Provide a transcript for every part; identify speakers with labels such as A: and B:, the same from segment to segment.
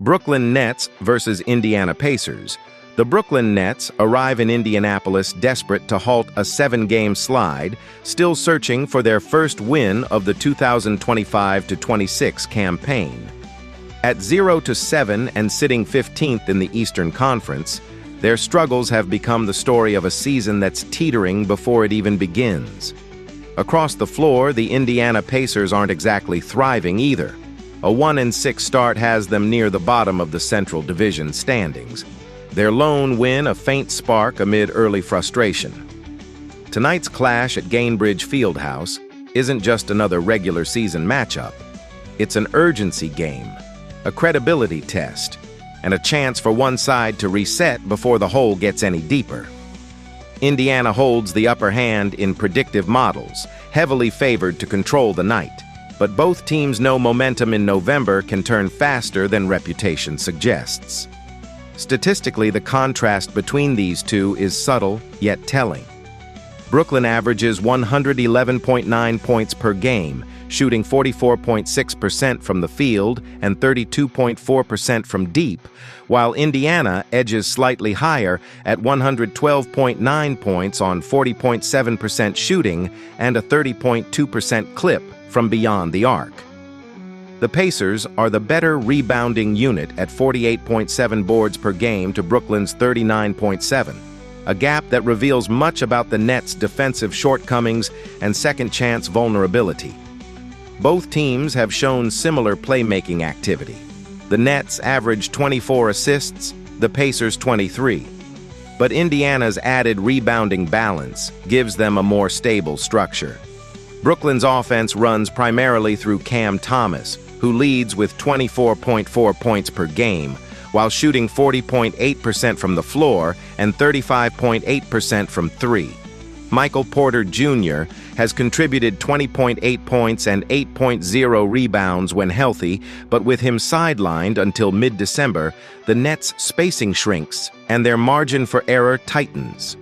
A: Brooklyn Nets versus Indiana Pacers. The Brooklyn Nets arrive in Indianapolis desperate to halt a 7-game slide, still searching for their first win of the 2025-26 campaign. At 0-7 and sitting 15th in the Eastern Conference, their struggles have become the story of a season that's teetering before it even begins. Across the floor, the Indiana Pacers aren't exactly thriving either. A 1-6 start has them near the bottom of the Central Division standings. Their lone win a faint spark amid early frustration. Tonight's clash at Gainbridge Fieldhouse isn't just another regular season matchup. It's an urgency game, a credibility test, and a chance for one side to reset before the hole gets any deeper. Indiana holds the upper hand in predictive models, heavily favored to control the night. But both teams know momentum in November can turn faster than reputation suggests. Statistically, the contrast between these two is subtle yet telling. Brooklyn averages 111.9 points per game, shooting 44.6% from the field and 32.4% from deep, while Indiana edges slightly higher at 112.9 points on 40.7% shooting and a 30.2% clip from beyond the arc. The Pacers are the better rebounding unit at 48.7 boards per game to Brooklyn's 39.7, a gap that reveals much about the Nets' defensive shortcomings and second-chance vulnerability. Both teams have shown similar playmaking activity. The Nets average 24 assists, the Pacers 23. But Indiana's added rebounding balance gives them a more stable structure. Brooklyn's offense runs primarily through Cam Thomas, who leads with 24.4 points per game, while shooting 40.8% from the floor and 35.8% from three. Michael Porter Jr. has contributed 20.8 points and 8.0 rebounds when healthy, but with him sidelined until mid-December, the Nets' spacing shrinks and their margin for error tightens.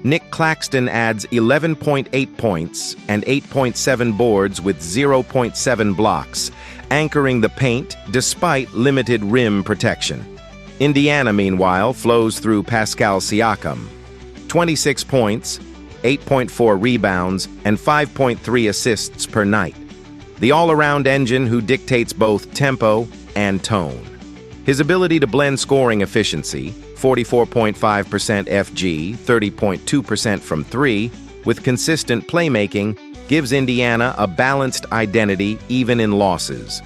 A: Nick Claxton adds 11.8 points and 8.7 boards with 0.7 blocks, anchoring the paint despite limited rim protection. Indiana, meanwhile, flows through Pascal Siakam. 26 points, 8.4 rebounds, and 5.3 assists per night. The all-around engine who dictates both tempo and tone. His ability to blend scoring efficiency, 44.5% FG, 30.2% from three, with consistent playmaking, gives Indiana a balanced identity even in losses.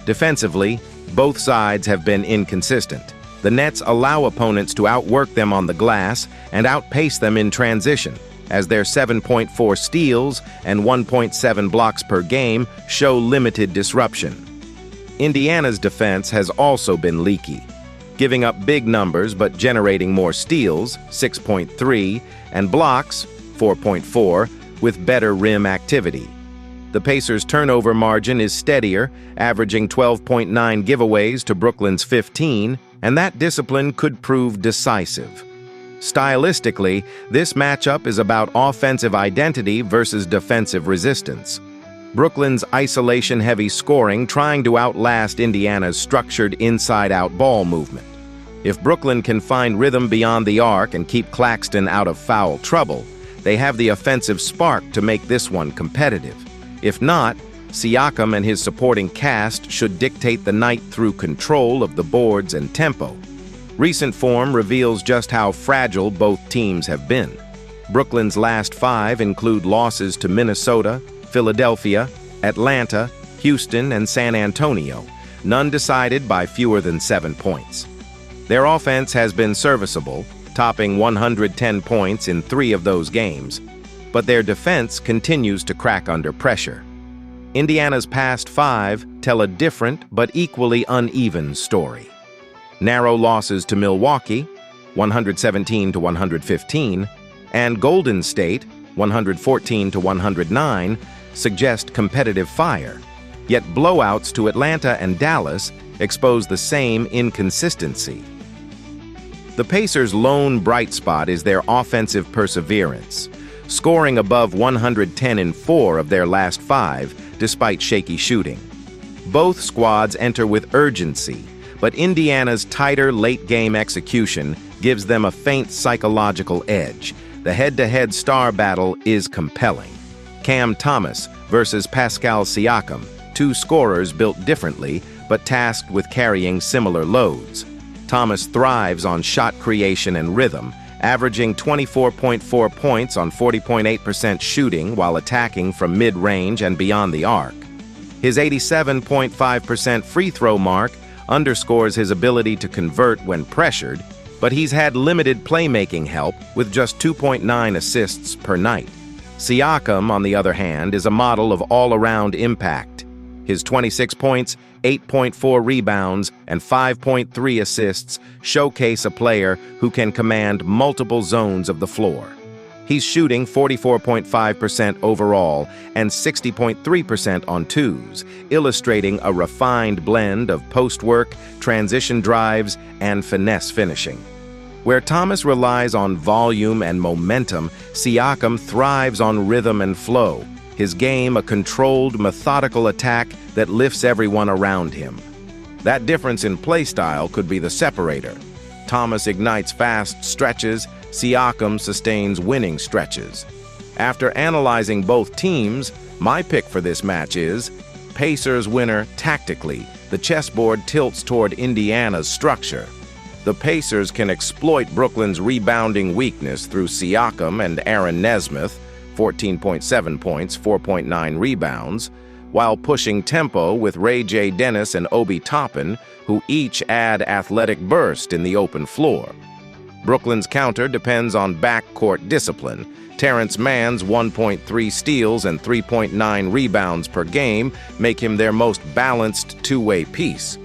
A: Defensively, both sides have been inconsistent. The Nets allow opponents to outwork them on the glass and outpace them in transition, as their 7.4 steals and 1.7 blocks per game show limited disruption. Indiana's defense has also been leaky, giving up big numbers but generating more steals, 6.3, and blocks, 4.4, with better rim activity. The Pacers' turnover margin is steadier, averaging 12.9 giveaways to Brooklyn's 15, and that discipline could prove decisive. Stylistically, this matchup is about offensive identity versus defensive resistance. Brooklyn's isolation-heavy scoring trying to outlast Indiana's structured inside-out ball movement. If Brooklyn can find rhythm beyond the arc and keep Claxton out of foul trouble, they have the offensive spark to make this one competitive. If not, Siakam and his supporting cast should dictate the night through control of the boards and tempo. Recent form reveals just how fragile both teams have been. Brooklyn's last 5 include losses to Minnesota, Philadelphia, Atlanta, Houston, and San Antonio, none decided by fewer than 7 points. Their offense has been serviceable, topping 110 points in 3 of those games, but their defense continues to crack under pressure. Indiana's past 5 tell a different but equally uneven story. Narrow losses to Milwaukee, 117-115, and Golden State, 114-109, suggest competitive fire, yet blowouts to Atlanta and Dallas expose the same inconsistency. The Pacers' lone bright spot is their offensive perseverance, scoring above 110 in 4 of their last 5, despite shaky shooting. Both squads enter with urgency, but Indiana's tighter late-game execution gives them a faint psychological edge. The head-to-head star battle is compelling. Cam Thomas versus Pascal Siakam, two scorers built differently, but tasked with carrying similar loads. Thomas thrives on shot creation and rhythm, averaging 24.4 points on 40.8% shooting while attacking from mid-range and beyond the arc. His 87.5% free throw mark underscores his ability to convert when pressured, but he's had limited playmaking help with just 2.9 assists per night. Siakam, on the other hand, is a model of all-around impact. His 26 points, 8.4 rebounds, and 5.3 assists showcase a player who can command multiple zones of the floor. He's shooting 44.5% overall and 60.3% on twos, illustrating a refined blend of post-work, transition drives, and finesse finishing. Where Thomas relies on volume and momentum, Siakam thrives on rhythm and flow, his game a controlled, methodical attack that lifts everyone around him. That difference in play style could be the separator. Thomas ignites fast stretches, Siakam sustains winning stretches. After analyzing both teams, my pick for this match is Pacers winner tactically. The chessboard tilts toward Indiana's structure. The Pacers can exploit Brooklyn's rebounding weakness through Siakam and Aaron Nesmith, 14.7 points, 4.9 rebounds, while pushing tempo with Ray J. Dennis and Obi Toppin, who each add athletic burst in the open floor. Brooklyn's counter depends on backcourt discipline. Terrence Mann's 1.3 steals and 3.9 rebounds per game make him their most balanced two-way piece.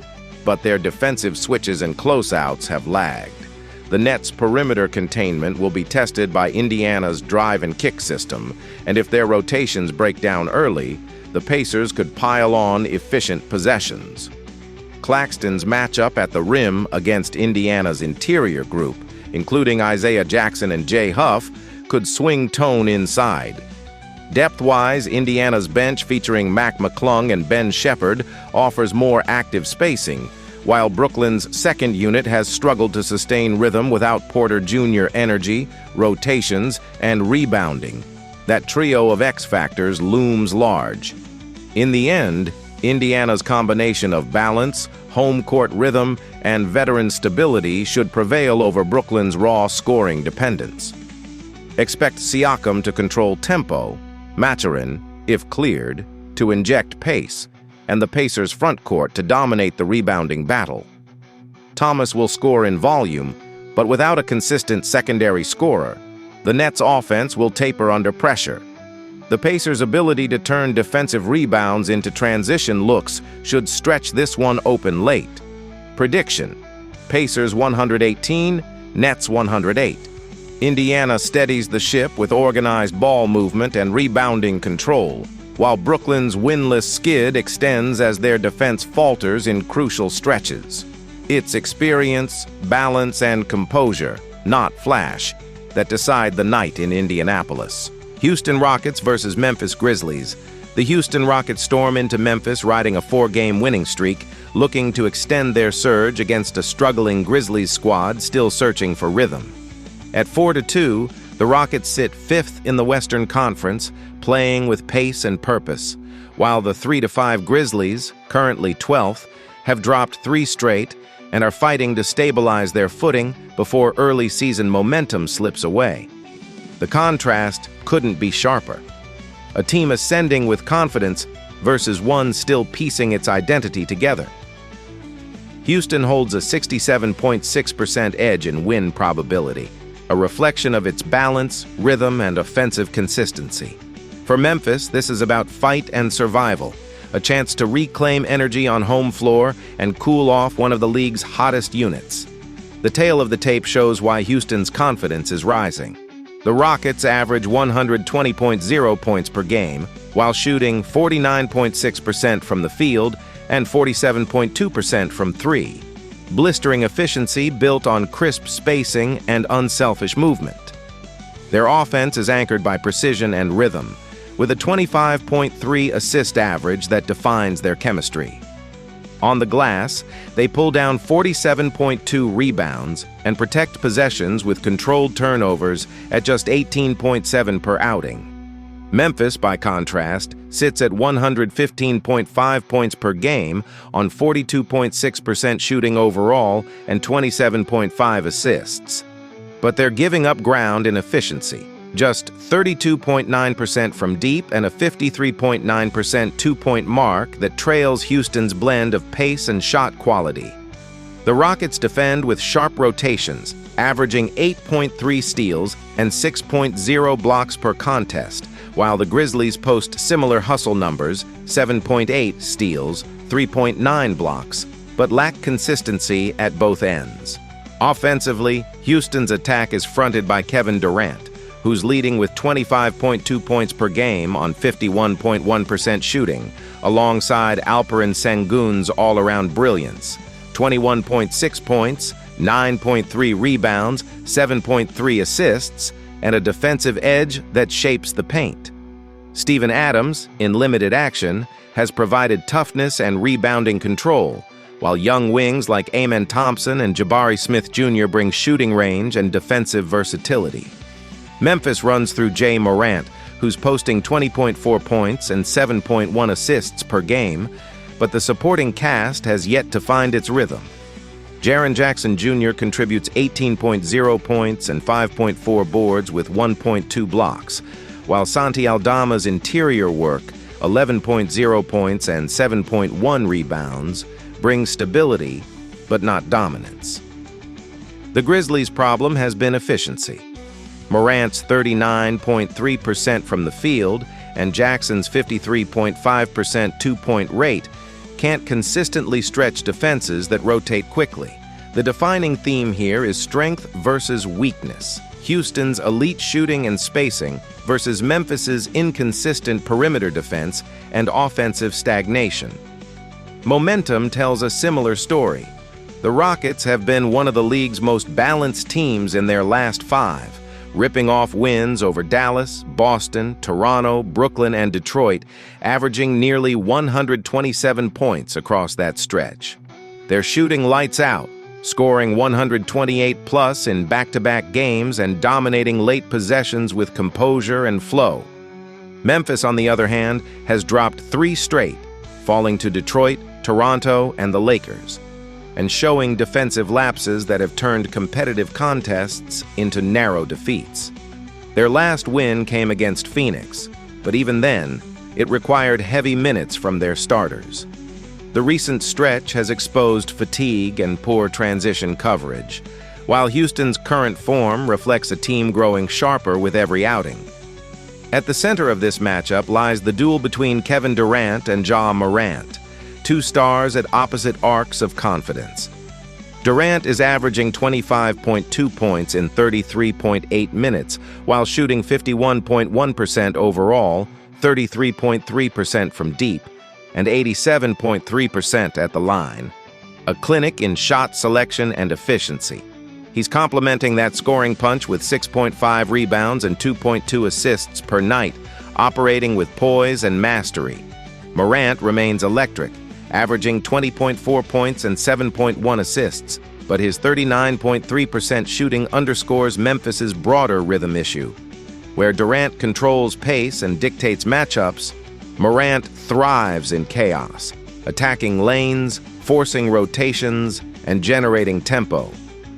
A: But their defensive switches and closeouts have lagged. The Nets' perimeter containment will be tested by Indiana's drive and kick system, and if their rotations break down early, the Pacers could pile on efficient possessions. Claxton's matchup at the rim against Indiana's interior group, including Isaiah Jackson and Jay Huff, could swing tone inside. Depth-wise, Indiana's bench featuring Mac McClung and Ben Shepherd offers more active spacing, while Brooklyn's second unit has struggled to sustain rhythm without Porter Jr. energy, rotations, and rebounding. That trio of X factors looms large. In the end, Indiana's combination of balance, home court rhythm, and veteran stability should prevail over Brooklyn's raw scoring dependence. Expect Siakam to control tempo, Mathurin, if cleared, to inject pace, and the Pacers' front court to dominate the rebounding battle. Thomas will score in volume, but without a consistent secondary scorer, the Nets' offense will taper under pressure. The Pacers' ability to turn defensive rebounds into transition looks should stretch this one open late. Prediction: Pacers 118, Nets 108. Indiana steadies the ship with organized ball movement and rebounding control, while Brooklyn's winless skid extends as their defense falters in crucial stretches. It's experience, balance, and composure, not flash, that decide the night in Indianapolis. Houston Rockets versus Memphis Grizzlies. The Houston Rockets storm into Memphis riding a 4-game winning streak, looking to extend their surge against a struggling Grizzlies squad still searching for rhythm. At 4-2, the Rockets sit 5th in the Western Conference, playing with pace and purpose, while the 3-5 Grizzlies, currently 12th, have dropped 3 straight and are fighting to stabilize their footing before early season momentum slips away. The contrast couldn't be sharper. A team ascending with confidence versus one still piecing its identity together. Houston holds a 67.6% edge in win probability, a reflection of its balance, rhythm, and offensive consistency. For Memphis, this is about fight and survival, a chance to reclaim energy on home floor and cool off one of the league's hottest units. The tale of the tape shows why Houston's confidence is rising. The Rockets average 120.0 points per game, while shooting 49.6% from the field and 47.2% from 3. Blistering efficiency built on crisp spacing and unselfish movement. Their offense is anchored by precision and rhythm, with a 25.3 assist average that defines their chemistry. On the glass, they pull down 47.2 rebounds and protect possessions with controlled turnovers at just 18.7 per outing. Memphis, by contrast, sits at 115.5 points per game on 42.6% shooting overall and 27.5 assists. But they're giving up ground in efficiency, just 32.9% from deep and a 53.9% two-point mark that trails Houston's blend of pace and shot quality. The Rockets defend with sharp rotations, averaging 8.3 steals and 6.0 blocks per contest, while the Grizzlies post similar hustle numbers, 7.8 steals, 3.9 blocks, but lack consistency at both ends. Offensively, Houston's attack is fronted by Kevin Durant, who's leading with 25.2 points per game on 51.1% shooting, alongside Alperen Sengun's all-around brilliance, 21.6 points, 9.3 rebounds, 7.3 assists, and a defensive edge that shapes the paint. Steven Adams, in limited action, has provided toughness and rebounding control, while young wings like Amen Thompson and Jabari Smith Jr. bring shooting range and defensive versatility. Memphis runs through Jay Morant, who's posting 20.4 points and 7.1 assists per game, but the supporting cast has yet to find its rhythm. Jaren Jackson Jr. contributes 18.0 points and 5.4 boards with 1.2 blocks, while Santi Aldama's interior work, 11.0 points and 7.1 rebounds, brings stability, but not dominance. The Grizzlies' problem has been efficiency. Morant's 39.3% from the field and Jackson's 53.5% two-point rate can't consistently stretch defenses that rotate quickly. The defining theme here is strength versus weakness. Houston's elite shooting and spacing versus Memphis's inconsistent perimeter defense and offensive stagnation. Momentum tells a similar story. The Rockets have been one of the league's most balanced teams in their last 5, ripping off wins over Dallas, Boston, Toronto, Brooklyn, and Detroit, averaging nearly 127 points across that stretch. They're shooting lights out, scoring 128-plus in back-to-back games and dominating late possessions with composure and flow. Memphis, on the other hand, has dropped 3 straight, falling to Detroit, Toronto, and the Lakers, and showing defensive lapses that have turned competitive contests into narrow defeats. Their last win came against Phoenix, but even then, it required heavy minutes from their starters. The recent stretch has exposed fatigue and poor transition coverage, while Houston's current form reflects a team growing sharper with every outing. At the center of this matchup lies the duel between Kevin Durant and Ja Morant, 2 stars at opposite arcs of confidence. Durant is averaging 25.2 points in 33.8 minutes, while shooting 51.1% overall, 33.3% from deep, and 87.3% at the line. A clinic in shot selection and efficiency. He's complementing that scoring punch with 6.5 rebounds and 2.2 assists per night, operating with poise and mastery. Morant remains electric, averaging 20.4 points and 7.1 assists, but his 39.3% shooting underscores Memphis's broader rhythm issue. Where Durant controls pace and dictates matchups, Morant thrives in chaos, attacking lanes, forcing rotations, and generating tempo.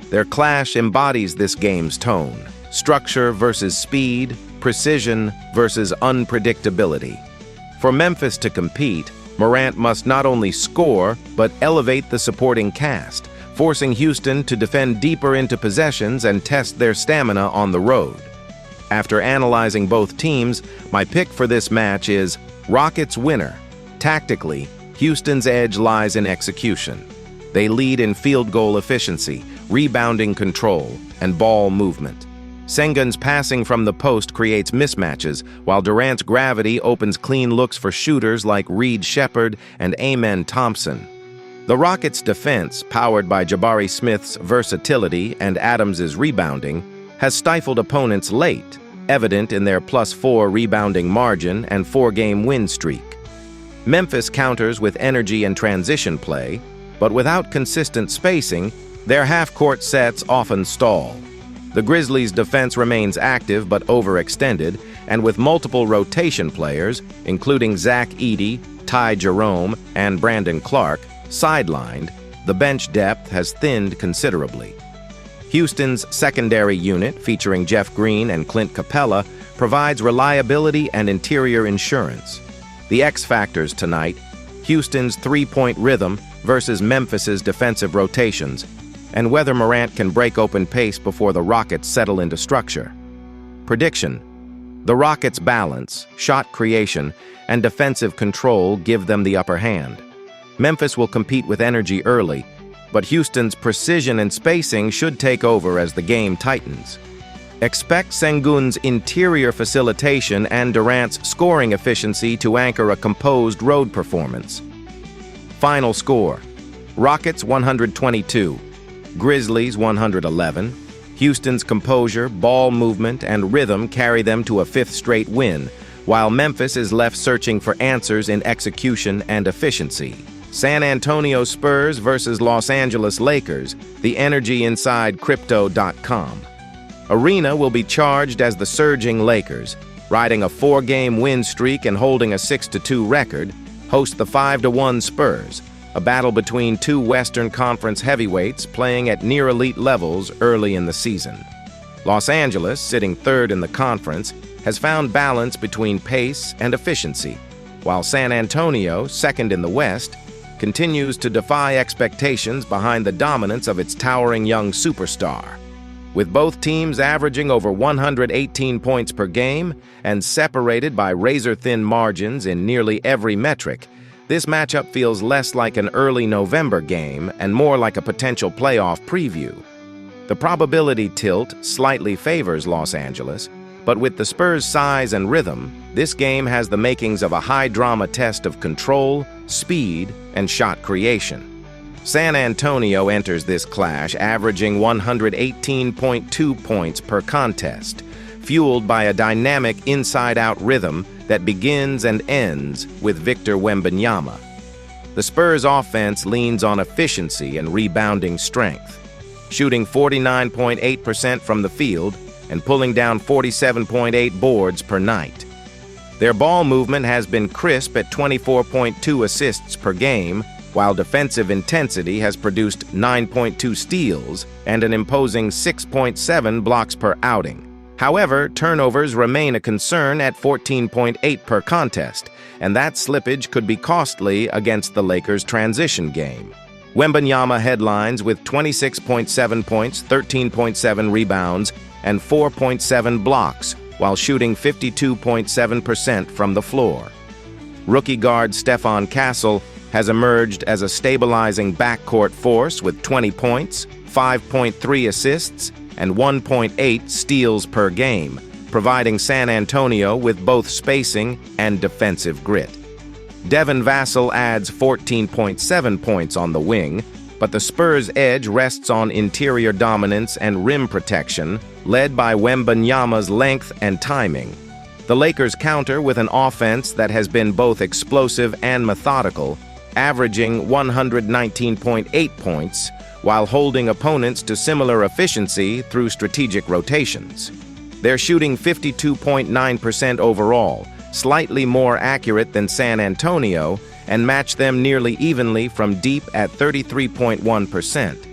A: Their clash embodies this game's tone: structure versus speed, precision versus unpredictability. For Memphis to compete, Morant must not only score, but elevate the supporting cast, forcing Houston to defend deeper into possessions and test their stamina on the road. After analyzing both teams, my pick for this match is Rockets winner. Tactically, Houston's edge lies in execution. They lead in field goal efficiency, rebounding control, and ball movement. Sengun's passing from the post creates mismatches, while Durant's gravity opens clean looks for shooters like Reed Shepherd and Amen Thompson. The Rockets' defense, powered by Jabari Smith's versatility and Adams's rebounding, has stifled opponents late, evident in their +4 rebounding margin and 4-game win streak. Memphis counters with energy and transition play, but without consistent spacing, their half-court sets often stall. The Grizzlies' defense remains active but overextended, and with multiple rotation players, including Zach Edey, Ty Jerome, and Brandon Clark, sidelined, the bench depth has thinned considerably. Houston's secondary unit, featuring Jeff Green and Clint Capella, provides reliability and interior insurance. The X factors tonight: Houston's three-point rhythm versus Memphis's defensive rotations, and whether Morant can break open pace before the Rockets settle into structure. Prediction: the Rockets' balance, shot creation, and defensive control give them the upper hand. Memphis will compete with energy early, but Houston's precision and spacing should take over as the game tightens. Expect Sengun's interior facilitation and Durant's scoring efficiency to anchor a composed road performance. Final score: Rockets 122, Grizzlies 111. Houston's composure, ball movement, and rhythm carry them to a fifth straight win, while Memphis is left searching for answers in execution and efficiency. San Antonio Spurs versus Los Angeles Lakers, the energy inside Crypto.com. Arena will be charged as the surging Lakers, riding a 4-game win streak and holding a 6-2 record, host the 5-1 Spurs, a battle between two Western Conference heavyweights playing at near-elite levels early in the season. Los Angeles, sitting third in the conference, has found balance between pace and efficiency, while San Antonio, second in the West, continues to defy expectations behind the dominance of its towering young superstar. With both teams averaging over 118 points per game and separated by razor-thin margins in nearly every metric, this matchup feels less like an early November game and more like a potential playoff preview. The probability tilt slightly favors Los Angeles, but with the Spurs' size and rhythm, this game has the makings of a high-drama test of control, speed, and shot creation. San Antonio enters this clash averaging 118.2 points per contest, fueled by a dynamic inside-out rhythm that begins and ends with Victor Wembanyama. The Spurs' offense leans on efficiency and rebounding strength, shooting 49.8% from the field and pulling down 47.8 boards per night. Their ball movement has been crisp at 24.2 assists per game, while defensive intensity has produced 9.2 steals and an imposing 6.7 blocks per outing. However, turnovers remain a concern at 14.8 per contest, and that slippage could be costly against the Lakers' transition game. Wembanyama headlines with 26.7 points, 13.7 rebounds, and 4.7 blocks, while shooting 52.7% from the floor. Rookie guard Stephon Castle has emerged as a stabilizing backcourt force with 20 points, 5.3 assists, and 1.8 steals per game, providing San Antonio with both spacing and defensive grit. Devin Vassell adds 14.7 points on the wing, but the Spurs' edge rests on interior dominance and rim protection, led by Wembanyama's length and timing. The Lakers counter with an offense that has been both explosive and methodical, averaging 119.8 points, while holding opponents to similar efficiency through strategic rotations. They're shooting 52.9% overall, slightly more accurate than San Antonio, and match them nearly evenly from deep at 33.1%.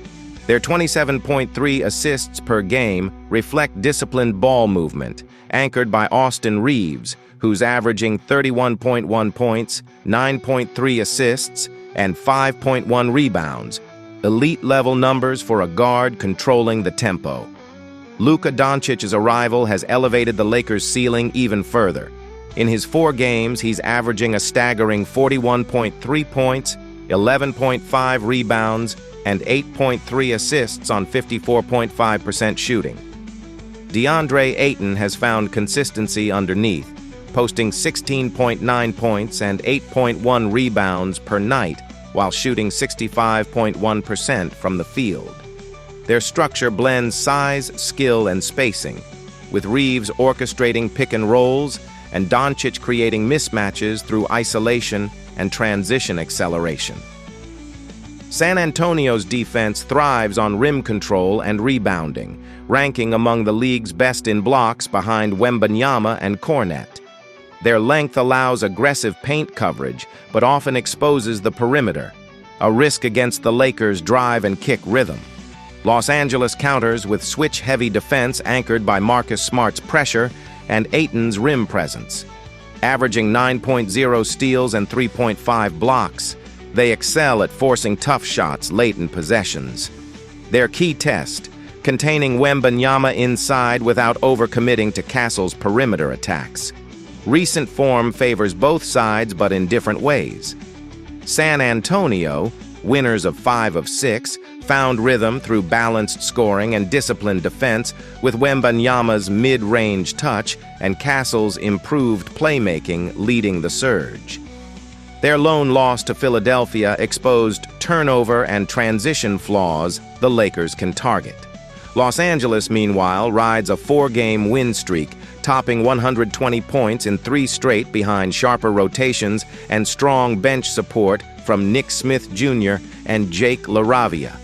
A: Their 27.3 assists per game reflect disciplined ball movement, anchored by Austin Reeves, who's averaging 31.1 points, 9.3 assists, and 5.1 rebounds, elite-level numbers for a guard controlling the tempo. Luka Doncic's arrival has elevated the Lakers' ceiling even further. In his 4 games, he's averaging a staggering 41.3 points, 11.5 rebounds, and 8.3 assists on 54.5% shooting. DeAndre Ayton has found consistency underneath, posting 16.9 points and 8.1 rebounds per night while shooting 65.1% from the field. Their structure blends size, skill, and spacing, with Reeves orchestrating pick and rolls and Doncic creating mismatches through isolation and transition acceleration. San Antonio's defense thrives on rim control and rebounding, ranking among the league's best in blocks behind Wembanyama and Cornet. Their length allows aggressive paint coverage, but often exposes the perimeter, a risk against the Lakers' drive and kick rhythm. Los Angeles counters with switch-heavy defense anchored by Marcus Smart's pressure and Ayton's rim presence. Averaging 9.0 steals and 3.5 blocks, they excel at forcing tough shots late in possessions. Their key test, containing Wembanyama inside without overcommitting to Castle's perimeter attacks. Recent form favors both sides, but in different ways. San Antonio, winners of 5 of 6, found rhythm through balanced scoring and disciplined defense with Wembanyama's mid-range touch and Castle's improved playmaking leading the surge. Their lone loss to Philadelphia exposed turnover and transition flaws the Lakers can target. Los Angeles, meanwhile, rides a 4-game win streak, topping 120 points in 3 straight behind sharper rotations and strong bench support from Nick Smith Jr. and Jake LaRavia.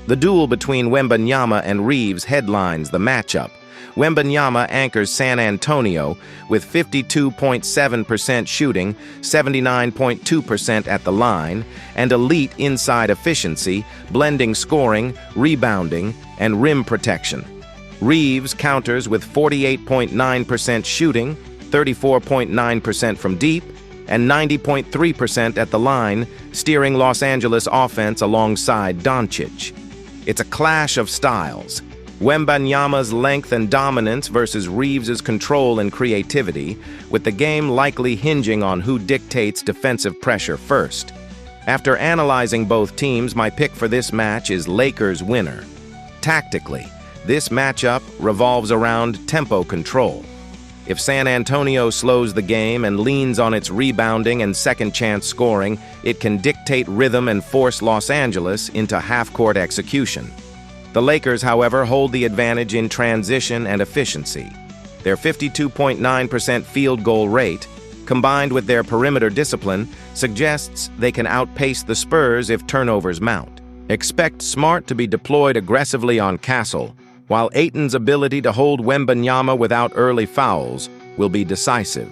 A: The duel between Wembanyama and Reeves headlines the matchup. Wembanyama anchors San Antonio with 52.7% shooting, 79.2% at the line, and elite inside efficiency, blending scoring, rebounding, and rim protection. Reeves counters with 48.9% shooting, 34.9% from deep, and 90.3% at the line, steering Los Angeles offense alongside Doncic. It's a clash of styles. Wembanyama's length and dominance versus Reeves's control and creativity, with the game likely hinging on who dictates defensive pressure first. After analyzing both teams, my pick for this match is Lakers winner. Tactically, this matchup revolves around tempo control. If San Antonio slows the game and leans on its rebounding and second-chance scoring, it can dictate rhythm and force Los Angeles into half-court execution. The Lakers, however, hold the advantage in transition and efficiency. Their 52.9% field goal rate, combined with their perimeter discipline, suggests they can outpace the Spurs if turnovers mount. Expect Smart to be deployed aggressively on Castle, while Ayton's ability to hold Wembanyama without early fouls will be decisive.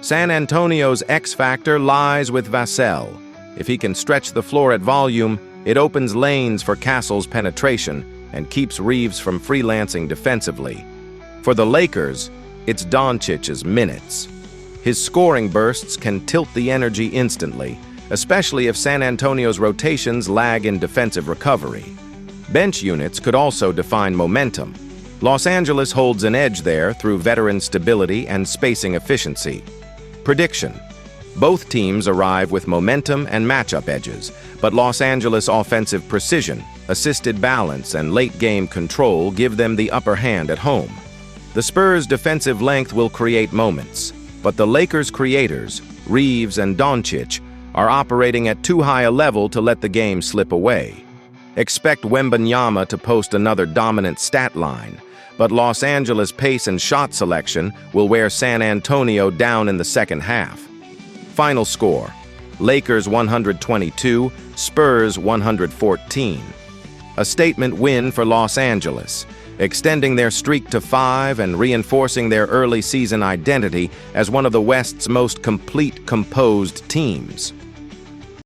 A: San Antonio's X-factor lies with Vassell. If he can stretch the floor at volume, it opens lanes for Castle's penetration and keeps Reeves from freelancing defensively. For the Lakers, it's Doncic's minutes. His scoring bursts can tilt the energy instantly, especially if San Antonio's rotations lag in defensive recovery. Bench units could also define momentum. Los Angeles holds an edge there through veteran stability and spacing efficiency. Prediction: both teams arrive with momentum and matchup edges, but Los Angeles' offensive precision, assisted balance, and late-game control give them the upper hand at home. The Spurs' defensive length will create moments, but the Lakers' creators, Reeves and Doncic, are operating at too high a level to let the game slip away. Expect Wembanyama to post another dominant stat line, but Los Angeles' pace and shot selection will wear San Antonio down in the second half. Final score: Lakers 122, Spurs 114. A statement win for Los Angeles, extending their streak to 5 and reinforcing their early season identity as one of the West's most complete, composed teams.